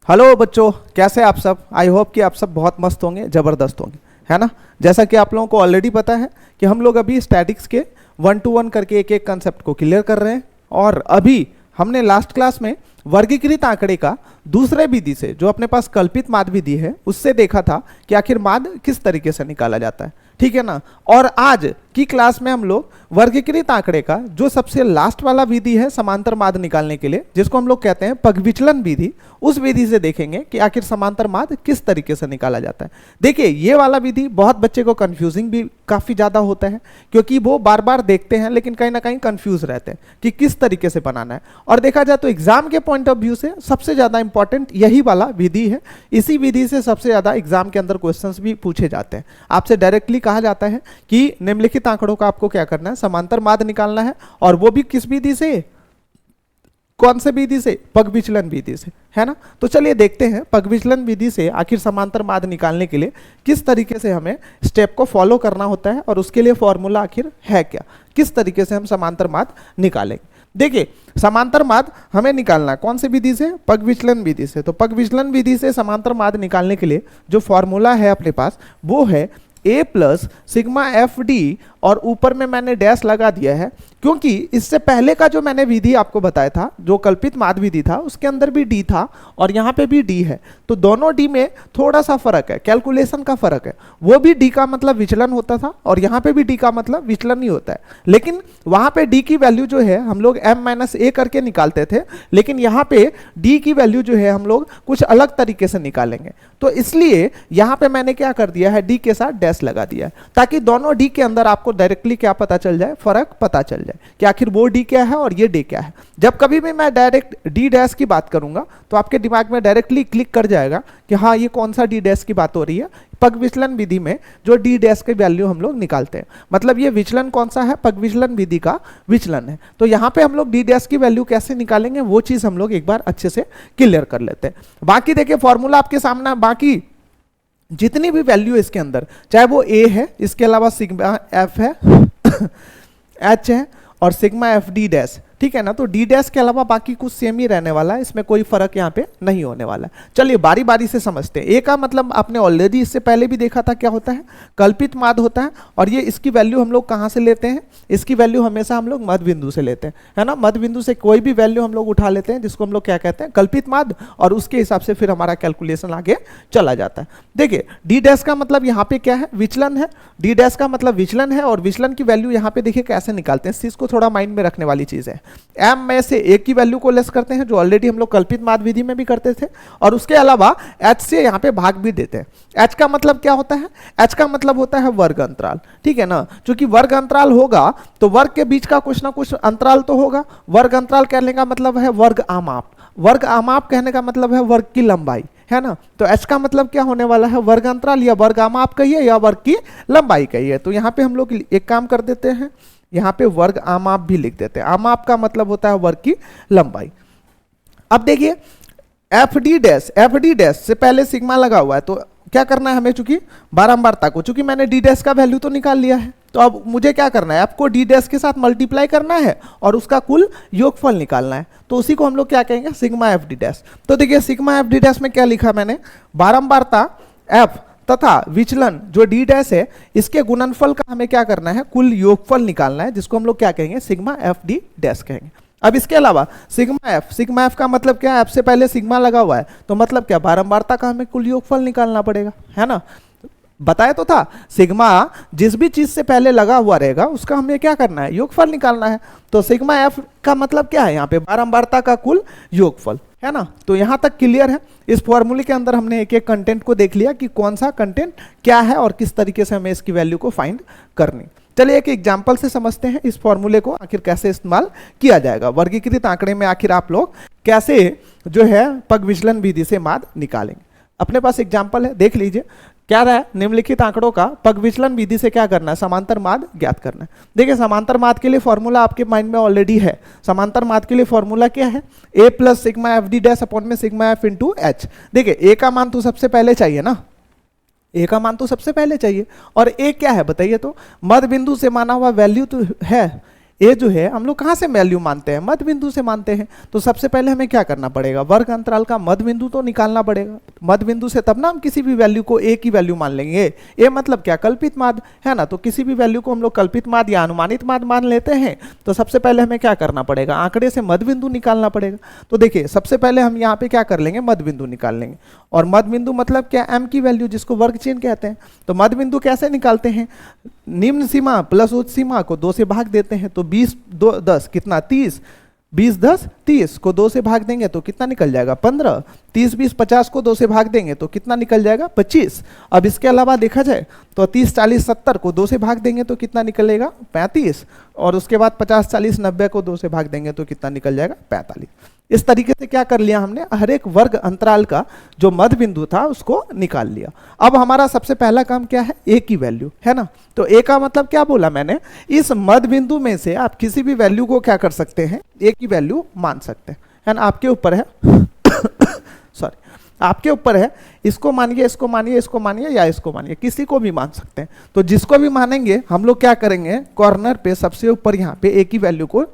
Hello बच्चों, कैसे आप सब। आई होप कि आप सब बहुत मस्त होंगे, ज़बरदस्त होंगे, है ना। जैसा कि आप लोगों को ऑलरेडी पता है कि हम लोग अभी स्टैटिक्स के 1 to 1 करके एक एक कंसेप्ट को क्लियर कर रहे हैं। और अभी हमने लास्ट क्लास में वर्गीकृत आंकड़े का दूसरे विधि से, जो अपने पास कल्पित माध्य विधि है, उससे देखा था कि आखिर माध्य किस तरीके से निकाला जाता है, ठीक है ना। और आज की क्लास में हम लोग वर्गीकृत आंकड़े का जो सबसे लास्ट वाला विधि है समांतर माध्य निकालने के लिए, जिसको हम लोग कहते हैं पगविचलन विधि, उस विधि से देखेंगे कि आखिर समांतर माध्य किस तरीके से निकाला जाता है। देखिए, ये वाला विधि बहुत बच्चे को कंफ्यूजिंग भी काफी ज्यादा होता है, क्योंकि वो बार बार देखते हैं लेकिन कहीं ना कहीं कंफ्यूज रहते हैं कि किस तरीके से बनाना है। और देखा जाए तो एग्जाम के पॉइंट ऑफ व्यू से सबसे ज्यादा इंपॉर्टेंट यही वाला विधि है। इसी विधि से सबसे ज्यादा एग्जाम के अंदर क्वेश्चंस भी पूछे जाते हैं। आपसे डायरेक्टली कहा जाता है कि निम्नलिखित आंकड़ों का आपको क्या करना है, समांतर माध्य निकालना है, और वो भी किस विधि से, कौन से विधि से, पगविचलन विधि से, है ना। तो चलिए देखते हैं पगविचलन विधि से आखिर समांतर माध्य निकालने के लिए किस तरीके से हमें स्टेप को फॉलो करना होता है और उसके लिए फॉर्मूला आखिर है क्या, किस तरीके से हम समांतर माध्य निकालेंगे। देखिए, समांतर माध्य हमें निकालना है कौन से विधि से, पगविचलन विधि से। तो पगविचलन विधि से समांतर माध्य निकालने के लिए जो फॉर्मूला है अपने पास, वो है a plus sigma F D, और ऊपर में मैंने डैश लगा दिया है क्योंकि इससे पहले का जो मैंने विधि आपको बताया था, जो कल्पित माध्य विधि था, उसके अंदर भी डी था और यहाँ पे भी डी है। तो दोनों डी में थोड़ा सा फर्क है, कैलकुलेशन का फर्क है। वो भी डी का मतलब विचलन होता था और यहाँ पे भी डी का मतलब विचलन ही होता है, लेकिन वहाँ पे डी की वैल्यू जो है हम लोग m माइनस ए करके निकालते थे, लेकिन यहाँ पे डी की वैल्यू जो है हम लोग कुछ अलग तरीके से निकालेंगे। तो इसलिए यहाँ पे मैंने क्या कर दिया है, डी के साथ डैश लगा दिया है, ताकि दोनों डी के अंदर आपको डायरेक्टली क्या पता चल जाए, फर्क पता चल जाए कि आखिर वो डी क्या है और ये डी क्या है। जब कभी भी मैं डायरेक्ट डी डैश की बात करूंगा तो आपके दिमाग में डायरेक्टली क्लिक कर जाएगा कि हाँ, ये कौन सा डी डैश की बात हो रही है। पगविचलन विधि में जो डी डैश की वैल्यू हम लोग निकालते हैं, मतलब ये विचलन कौन सा है, पगविचलन विधि का विचलन है। तो यहाँ पे हम लोग डी डैश की वैल्यू कैसे निकालेंगे, वो चीज हम लोग एक बार अच्छे से क्लियर कर लेते हैं। बाकी देखिए, फॉर्मूला आपके सामने, बाकी जितनी भी वैल्यू है इसके अंदर, चाहे वो ए है, इसके अलावा सिग्मा एफ है, एच है और सिग्मा एफ डी डैश, ठीक है ना। तो डी डैश के अलावा बाकी कुछ सेम ही रहने वाला है, इसमें कोई फर्क यहाँ पे नहीं होने वाला है। चलिए बारी बारी से समझते हैं। ए का मतलब आपने ऑलरेडी इससे पहले भी देखा था, क्या होता है, कल्पित माध्य होता है। और ये इसकी वैल्यू हम लोग कहाँ से लेते हैं, इसकी वैल्यू हमेशा हम लोग मध्य बिंदु से लेते हैं, है ना। मध्य बिंदु से कोई भी वैल्यू हम लोग उठा लेते हैं, जिसको हम लोग क्या कहते हैं, कल्पित माध्य, और उसके हिसाब से फिर हमारा कैलकुलेशन आगे चला जाता है। देखिए, डी डैश का मतलब यहाँ पे क्या है, विचलन है। डी डैश का मतलब विचलन है, और विचलन की वैल्यू यहाँ पे देखिए कैसे निकालते हैं, इस चीज को थोड़ा माइंड में रखने वाली चीज है। एम में से एक की वैल्यू को लेस करते हैं, जो ऑलरेडी हम लोग कल्पित माध्य विधि में भी करते थे, और उसके अलावा एच से यहाँ पे भाग भी देते हैं। एच का मतलब क्या होता है, एच का मतलब होता है वर्ग अंतराल, ठीक है ना। क्योंकि वर्ग अंतराल होगा तो वर्ग के बीच का कुछ ना कुछ अंतराल तो होगा। वर्ग अंतराल कहने का मतलब है वर्ग आमाप, वर्ग आमाप कहने का मतलब है वर्ग की लंबाई, है ना। तो एच का मतलब क्या होने वाला है, वर्ग अंतराल, या वर्ग आमाप कहिए या वर्ग की लंबाई कहिए। तो यहाँ पे हम लोग एक काम कर देते हैं, यहाँ पे वर्ग आमाप भी लिख देते हैं। आमाप का मतलब होता है वर्ग की लंबाई। अब देखिए, F D dash, F D dash से पहले सिग्मा लगा हुआ है, तो क्या करना है हमें, चूंकि बारंबारता को, चूंकि मैंने डी डैश का वैल्यू तो निकाल लिया है, तो अब मुझे क्या करना है, आपको डी डैश के साथ मल्टीप्लाई करना है और उसका कुल योगफल निकालना है। तो उसी को हम लोग क्या कहेंगे, सिग्मा एफ डी डैश। तो देखिए, सिग्मा एफ डी डैश में क्या लिखा मैंने, बारंबारता एफ तथा विचलन जो डी डैश है, इसके गुणनफल का हमें क्या करना है, कुल योगफल निकालना है, जिसको हम लोग क्या कहेंगे, सिग्मा एफ डी डैश कहेंगे। अब इसके अलावा सिग्मा एफ, सिग्मा एफ का मतलब क्या है, एफ से पहले सिग्मा लगा हुआ है, तो मतलब क्या, बारंबारता का हमें कुल योगफल निकालना पड़ेगा, है ना। बताया तो था, सिग्मा जिस भी चीज से पहले लगा हुआ रहेगा उसका हमें क्या करना है, योगफल निकालना है। तो सिग्मा एफ का मतलब क्या है, यहाँ पे बारंबारता का कुल योगफल, है ना। तो यहां तक क्लियर है। इस फॉर्मूले के अंदर हमने एक एक कंटेंट को देख लिया कि कौन सा कंटेंट क्या है और किस तरीके से हमें इसकी वैल्यू को फाइंड करनी। चलिए एक एग्जांपल से समझते हैं इस फॉर्मूले को आखिर कैसे इस्तेमाल किया जाएगा। वर्गीकृत आंकड़े में आखिर आप लोग कैसे जो है पगविचलन विधि से माध्य निकालेंगे। अपने पास एग्जाम्पल है, देख लीजिए क्या रहा है, निम्नलिखित आंकड़ों का पगविचलन विधि से क्या करना है, समांतर माध्य ज्ञात करना है। देखिए, समांतर माध्य के लिए फॉर्मूला आपके माइंड में ऑलरेडी है। समांतर माध्य के लिए फॉर्मूला क्या है, A plus sigma F D dash upon में सिग्मा एफ इंटू एच। देखिए, ए का मान तो सबसे पहले चाहिए ना, ए का मान तो सबसे पहले चाहिए, और ए क्या है बताइए, तो मध्य बिंदु से माना हुआ वैल्यू तो है, ए जो है हम लोग कहाँ से वैल्यू मानते हैं, मध्य बिंदु से मानते हैं। तो सबसे पहले हमें क्या करना पड़ेगा, वर्ग अंतराल का मध्य बिंदु तो निकालना पड़ेगा। मध्य बिंदु से तब ना हम किसी भी वैल्यू को ए की वैल्यू मान लेंगे। ए मतलब क्या, कल्पित माध्य है ना। तो किसी भी वैल्यू को हम लोग कल्पित माध्य या अनुमानित माध्य मान लेते हैं। तो सबसे पहले हमें क्या करना पड़ेगा, आंकड़े से मध्य बिंदु निकालना पड़ेगा। तो देखिए सबसे पहले हम यहाँ पे क्या कर लेंगे, मध्य बिंदु निकाल लेंगे। और मध्य बिंदु मतलब क्या, एम की वैल्यू जिसको वर्ग चिन्ह कहते हैं। तो मध्य बिंदु कैसे निकालते हैं, निम्न सीमा प्लस उच्च सीमा को 2 से भाग देते हैं। तो 20 2 10 कितना 30, 20 10 30 को 2 से भाग देंगे तो कितना निकल जाएगा 15, 30 20 50 को 2 से भाग देंगे तो कितना निकल जाएगा 25। अब इसके अलावा देखा जाए तो 30 40 70 को 2 से भाग देंगे तो कितना निकलेगा 35, और उसके बाद 50 40 90 को 2 से भाग देंगे तो कितना निकल जाएगा 45। इस तरीके से क्या कर लिया हमने, हर एक वर्ग अंतराल का जो मध्य बिंदु था उसको निकाल लिया। अब हमारा सबसे पहला काम क्या है, ए की वैल्यू है ना। तो ए का मतलब क्या बोला मैंने, इस मध्य बिंदु में से आप किसी भी वैल्यू को क्या कर सकते हैं, ए की वैल्यू मान सकते हैं, है ना। आपके ऊपर है सॉरी, आपके ऊपर है, इसको मानिए इसको मानिए इसको मानिए या इसको मानिए, किसी को भी मान सकते हैं। तो जिसको भी मानेंगे हम लोग क्या करेंगे, कॉर्नर पे सबसे ऊपर यहाँ पे ए की वैल्यू को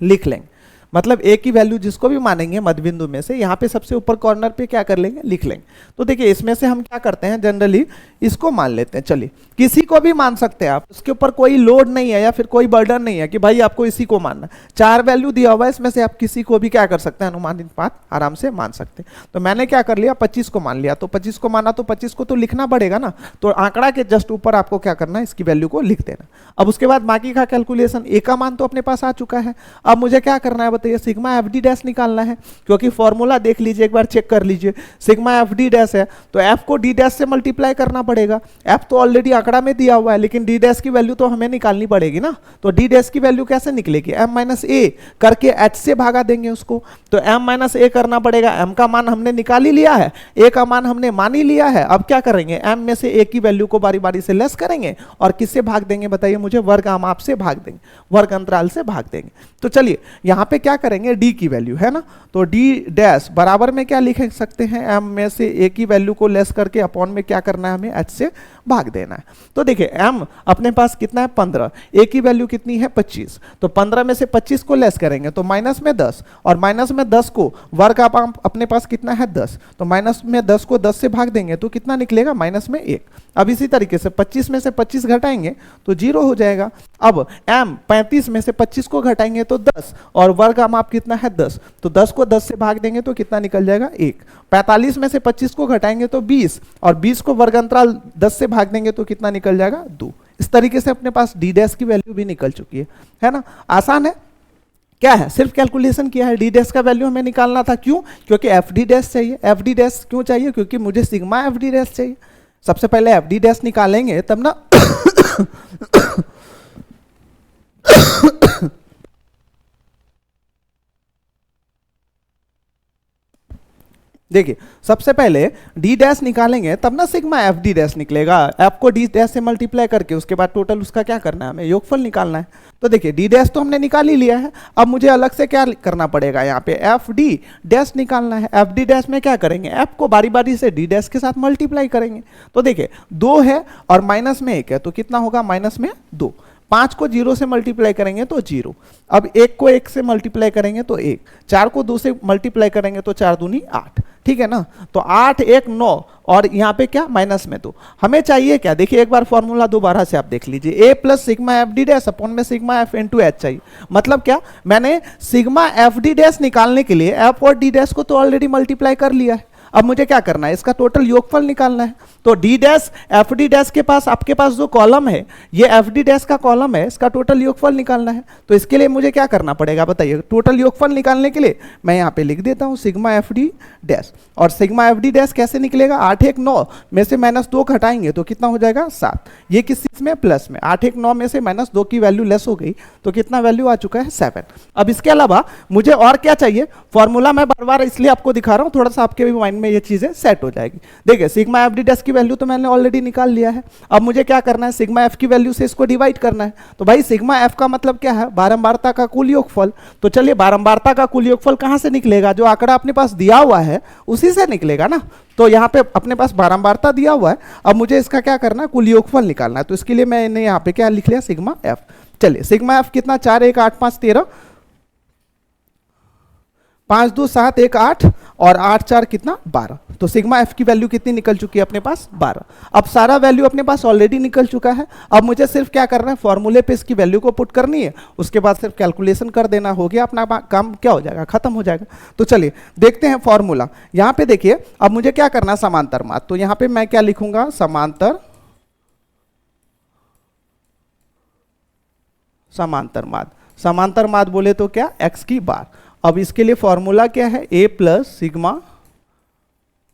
लिख लेंगे। मतलब ए की वैल्यू जिसको भी मानेंगे मध्य बिंदु में से, यहाँ पे सबसे ऊपर कॉर्नर पे क्या कर लेंगे, लिख लेंगे। तो देखिए इसमें से हम क्या करते हैं, जनरली इसको मान लेते हैं। चलिए किसी को भी मान सकते हैं आप, उसके ऊपर कोई लोड नहीं है या फिर कोई बर्डन नहीं है कि भाई आपको इसी को मानना। 4 वैल्यू दिया हुआ है, इसमें से आप किसी को भी क्या कर सकते हैं, अनुमानित माध्य आराम से मान सकते हैं। तो मैंने क्या कर लिया, 25 को मान लिया। तो 25 को माना तो 25 को तो लिखना पड़ेगा ना। तो आंकड़ा के जस्ट ऊपर आपको क्या करना है, इसकी वैल्यू को लिख देना। अब उसके बाद बाकी का कैलकुलेशन, ए का मान तो अपने पास आ चुका है। अब मुझे क्या करना है बताइए, सिग्मा एफ डी डैश निकालना है। क्योंकि फॉर्मूला देख लीजिए एक बार, चेक कर लीजिए, सिग्मा एफ डी डैश है तो एफ को डी डैश से मल्टीप्लाई करना पड़ेगा। एफ तो ऑलरेडी आंकड़ा में दिया हुआ है, लेकिन डी डैश की वैल्यू तो हमें निकालनी पड़ेगी ना। तो डी डैश की वैल्यू कैसे निकलेगी, एम माइनस ए करके एच से भागा देंगे उसको। तो एम माइनस ए करना पड़ेगा। एम का मान हमने निकाल ही लिया है, ए का मान हमने मान ही लिया है। अब क्या करेंगे, एम में से ए की वैल्यू को बारी बारी से लेस करेंगे और किससे भाग देंगे बताइए मुझे, वर्ग आम से भाग देंगे, वर्ग अंतराल से भाग देंगे। तो चलिए यहाँ पे क्या करेंगे, डी की वैल्यू है ना। तो डी डैश बराबर में क्या लिख सकते हैं, एम में से ए की वैल्यू को लेस करके अपॉन में क्या करना है, हमें एच से भाग देना है। तो देखिए एम अपने पास कितना है 15, ए की वैल्यू कितनी है 25। तो 15 में से 25 को लेस करेंगे तो माइनस में 10, और माइनस में 10 को वर्ग आप अपने पास कितना है 10, तो माइनस में 10 को 10 से भाग देंगे तो कितना निकलेगा, माइनस में 1। अब इसी तरीके से 25 में से 25 घटाएंगे तो 0 हो जाएगा। अब एम 35 में से 25 को घटाएंगे तो 10, और वर्ग आम आप कितना है 10, तो 10 को 10 से भाग देंगे तो कितना निकल जाएगा 1। 45 में से 25 को घटाएंगे तो 20, और 20 को वर्ग अंतराल 10 से भाग देंगे तो कितना निकल जाएगा 2। इस तरीके से अपने पास डी डैश की वैल्यू भी निकल चुकी है ना। आसान है, क्या है, सिर्फ कैलकुलेशन किया है। डी डैश का वैल्यू हमें निकालना था, क्यों, क्योंकि एफ डी डैश चाहिए। एफ डी डैश क्यों चाहिए, क्योंकि मुझे सिग्मा एफ डी डैश चाहिए। सबसे पहले एफ डी डैश निकालेंगे तब ना देखिए सबसे पहले डी डैश निकालेंगे तब ना सिग्मा एफ डी डैश निकलेगा। एफ को डी डैश से मल्टीप्लाई करके उसके बाद टोटल उसका क्या करना है, हमें योगफल निकालना है। तो देखिए डी डैश तो हमने निकाल ही लिया है। अब मुझे अलग से क्या करना पड़ेगा, यहाँ पे एफ डी डैश निकालना है। एफ डी डैश में क्या करेंगे, एफ को बारी बारी से डी डैश के साथ मल्टीप्लाई करेंगे। तो देखिए 2 है और माइनस में 1 है तो कितना होगा, माइनस में 2। 5 को 0 से मल्टीप्लाई करेंगे तो 0। अब 1 को 1 से मल्टीप्लाई करेंगे तो 1। 4 को 2 से मल्टीप्लाई करेंगे तो 4 दूनी 8। ठीक है ना। तो 8 1 9 और यहाँ पे क्या, माइनस में 2। हमें चाहिए क्या, देखिए एक बार फॉर्मूला दोबारा से आप देख लीजिए, A plus sigma F D dash upon में सिग्मा एफ इनटू एच चाहिए। मतलब क्या, मैंने सिग्मा एफ डी डैश निकालने के लिए एफ और डी डैश को तो ऑलरेडी मल्टीप्लाई कर लिया है। अब मुझे क्या करना है, इसका टोटल योगफल निकालना है। तो D dash F D dash के पास, आपके पास जो कॉलम है ये एफ डी डैश का कॉलम है, इसका टोटल योगफल निकालना है। तो इसके लिए मुझे क्या करना पड़ेगा बताइए, टोटल योगफल निकालने के लिए मैं यहाँ पे लिख देता हूँ सिग्मा एफ डी डैश। और सिग्मा एफ डी डैश कैसे निकलेगा, 8 1 9 में से माइनस 2 घटाएंगे तो कितना हो जाएगा 7। ये किस चीज में, प्लस में। 8 1 9 में से माइनस 2 की वैल्यू लेस हो गई तो कितना वैल्यू आ चुका है 7। अब इसके अलावा मुझे और क्या चाहिए, फॉर्मूला मैं बार बार इसलिए आपको दिखा रहा हूँ, थोड़ा सा आपके भी माइंड में ये चीजें सेट हो जाएगी। देखिए सिग्मा एफ डी डैश की की वैल्यू तो मैंने ऑलरेडी निकाल लिया है। अब मुझे क्या करना है, सिग्मा एफ की वैल्यू से इसको डिवाइड करना है। तो भाई सिग्मा एफ का मतलब क्या है, बारंबारता का कुल योगफल। तो चलिए बारंबारता का कुल योगफल कहाँ से निकलेगा, जो आंकड़ा अपने पास दिया हुआ है उसी से निकलेगा ना। तो यहाँ पे अपने पास बारंबारता दिया हुआ है, अब मुझे इसका क्या करना है, कुल योगफल निकालना है। तो इसके लिए मैंने यहाँ पे क्या लिख लिया, सिग्मा एफ। चलिए सिग्मा एफ कितना, 4 1 8 5 13, 5 2 7 1 8 और 8 4 कितना 12। तो सिग्मा एफ की वैल्यू कितनी निकल चुकी है अपने पास, 12। अब सारा वैल्यू अपने पास ऑलरेडी निकल चुका है। अब मुझे सिर्फ क्या करना है, फॉर्मूले पे इसकी वैल्यू को पुट करनी है, उसके बाद सिर्फ कैलकुलेशन कर देना, हो गया अपना काम, क्या हो जाएगा, खत्म हो जाएगा। तो चलिए देखते हैं फॉर्मूला। यहाँ पे देखिए अब मुझे क्या करना है, समांतर माद। तो यहाँ पे मैं क्या लिखूंगा, समांतर माद। समांतर माद बोले तो क्या, एक्स की बार। अब इसके लिए फॉर्मूला क्या है, A plus sigma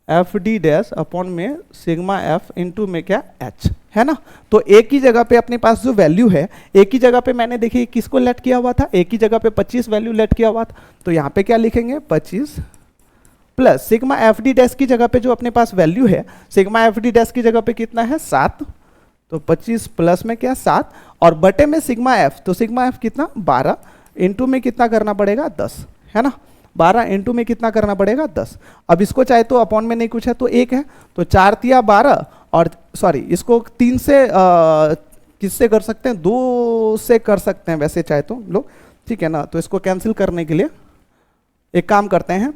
F D dash upon में सिग्मा एफ इंटू में क्या एच, है ना। तो ए की जगह पे अपने पास जो वैल्यू है, ए की जगह पे मैंने देखिए किसको लेट किया हुआ था, ए की जगह पे 25 वैल्यू लेट किया हुआ था। तो यहाँ पे क्या लिखेंगे, 25 plus sigma F D dash की जगह पे जो अपने पास वैल्यू है, सिग्मा एफ डी डैश की जगह पे कितना है, 7। तो 25 प्लस में क्या 7 और बटे में सिग्मा एफ, तो सिग्मा एफ कितना 12 इंटू में कितना करना पड़ेगा 10, है ना। 12 इंटू में कितना करना पड़ेगा 10। अब इसको चाहे तो अपॉन में नहीं कुछ है तो 1 है, तो 4 तिया 12 और सॉरी इसको 3 से किससे कर सकते हैं, 2 से कर सकते हैं वैसे चाहे तो लोग, ठीक है ना। तो इसको कैंसिल करने के लिए एक काम करते हैं,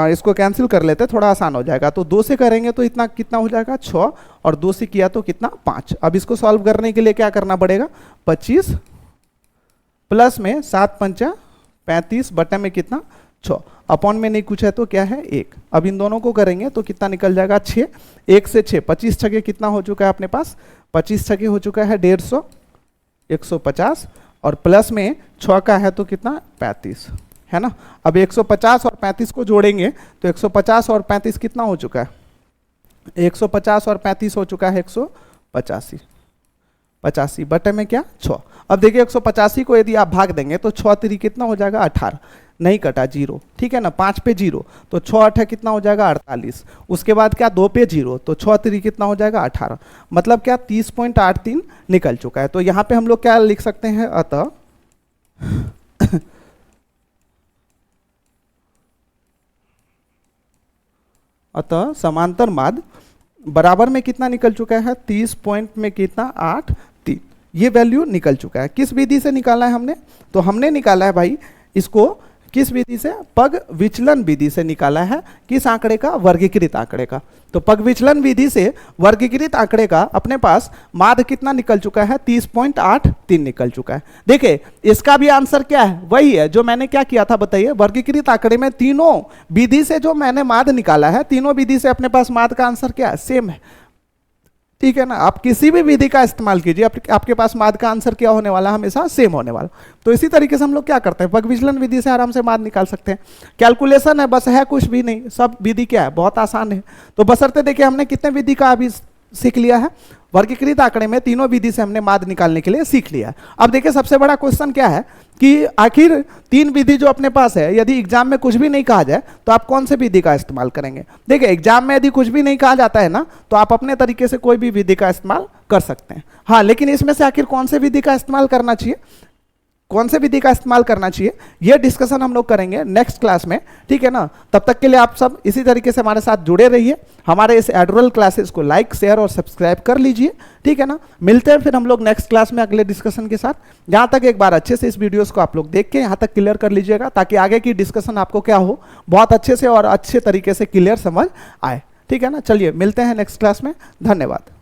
इसको कैंसिल कर लेते हैं, थोड़ा आसान हो जाएगा। तो 2 से करेंगे तो इतना कितना हो जाएगा 6 और 2 से किया तो कितना 5। अब इसको सॉल्व करने के लिए क्या करना पड़ेगा, 25 प्लस में 7 पंचा 35 बटे में कितना 6, अपॉन में नहीं कुछ है तो क्या है 1। अब इन दोनों को करेंगे तो कितना निकल जाएगा 6, 1 से 6 25 छके कितना हो चुका है अपने पास, 25 छके हो चुका है 150, 150 और प्लस में 6 का है तो कितना 35, है ना। अब 150 और 35 को जोड़ेंगे तो 150 और 35 कितना हो चुका है, 150 और 35 हो चुका है 185, 85 बटे में क्या 6। अब देखिए 185 को यदि आप भाग देंगे तो 6 3 कितना हो जाएगा 18, नहीं कटा 0, ठीक है ना। 5 पे 0 तो 6 8 कितना हो जाएगा 48, उसके बाद क्या 2 पे 0 तो 6 3 कितना हो जाएगा 18, मतलब क्या 30.83 निकल चुका है। तो यहाँ पे हम लोग क्या लिख सकते हैं, अतः समांतर माद बराबर में कितना निकल चुका है, 30 पॉइंट में कितना 8 ये वैल्यू निकल चुका है। किस विधि से निकाला है हमने, तो हमने निकाला है भाई इसको किस विधि से, पग विचलन विधि से निकाला है। किस आंकड़े का, वर्गीकृत आंकड़े का। तो पग विचलन विधि से वर्गीकृत आंकड़े का अपने पास माध्य कितना निकल चुका है, 30.83 निकल चुका है। देखिए इसका भी आंसर क्या है, वही है जो मैंने क्या किया था बताइए, वर्गीकृत आंकड़े में तीनों विधि से जो मैंने माध्य निकाला है, तीनों विधि से अपने पास माध्य का आंसर क्या है, सेम है, ठीक है ना। आप किसी भी विधि का इस्तेमाल कीजिए, आपके पास माध्य का आंसर क्या होने वाला, हमेशा सेम होने वाला। तो इसी तरीके से हम लोग क्या करते हैं, पग विचलन विधि से आराम से माध्य निकाल सकते हैं। कैलकुलेशन है बस, है कुछ भी नहीं, सब विधि क्या है, बहुत आसान है। तो बशर्ते देखिए हमने कितने विधि का अभी सीख लिया है, वर्गीकृत आंकड़े में तीनों विधि से हमने माध्य निकालने के लिए सीख लिया है। अब देखिए सबसे बड़ा क्वेश्चन क्या है कि आखिर 3 विधि जो अपने पास है, यदि एग्जाम में कुछ भी नहीं कहा जाए तो आप कौन से विधि का इस्तेमाल करेंगे। देखिए एग्जाम में यदि कुछ भी नहीं कहा जाता है ना, तो आप अपने तरीके से कोई भी विधि का इस्तेमाल कर सकते हैं। हाँ, लेकिन इसमें से आखिर कौन से विधि का इस्तेमाल करना चाहिए, कौन से विधि का इस्तेमाल करना चाहिए, यह डिस्कशन हम लोग करेंगे नेक्स्ट क्लास में, ठीक है ना। तब तक के लिए आप सब इसी तरीके से हमारे साथ जुड़े रहिए। हमारे इस एडुअल क्लासेस को लाइक शेयर और सब्सक्राइब कर लीजिए, ठीक है ना। मिलते हैं फिर हम लोग नेक्स्ट क्लास में अगले डिस्कशन के साथ। यहाँ तक एक बार अच्छे से इस वीडियोस को आप लोग देख के यहाँ तक क्लियर कर लीजिएगा, ताकि आगे की डिस्कशन आपको क्या हो, बहुत अच्छे से और अच्छे तरीके से क्लियर समझ आए, ठीक है ना। चलिए मिलते हैं नेक्स्ट क्लास में, धन्यवाद।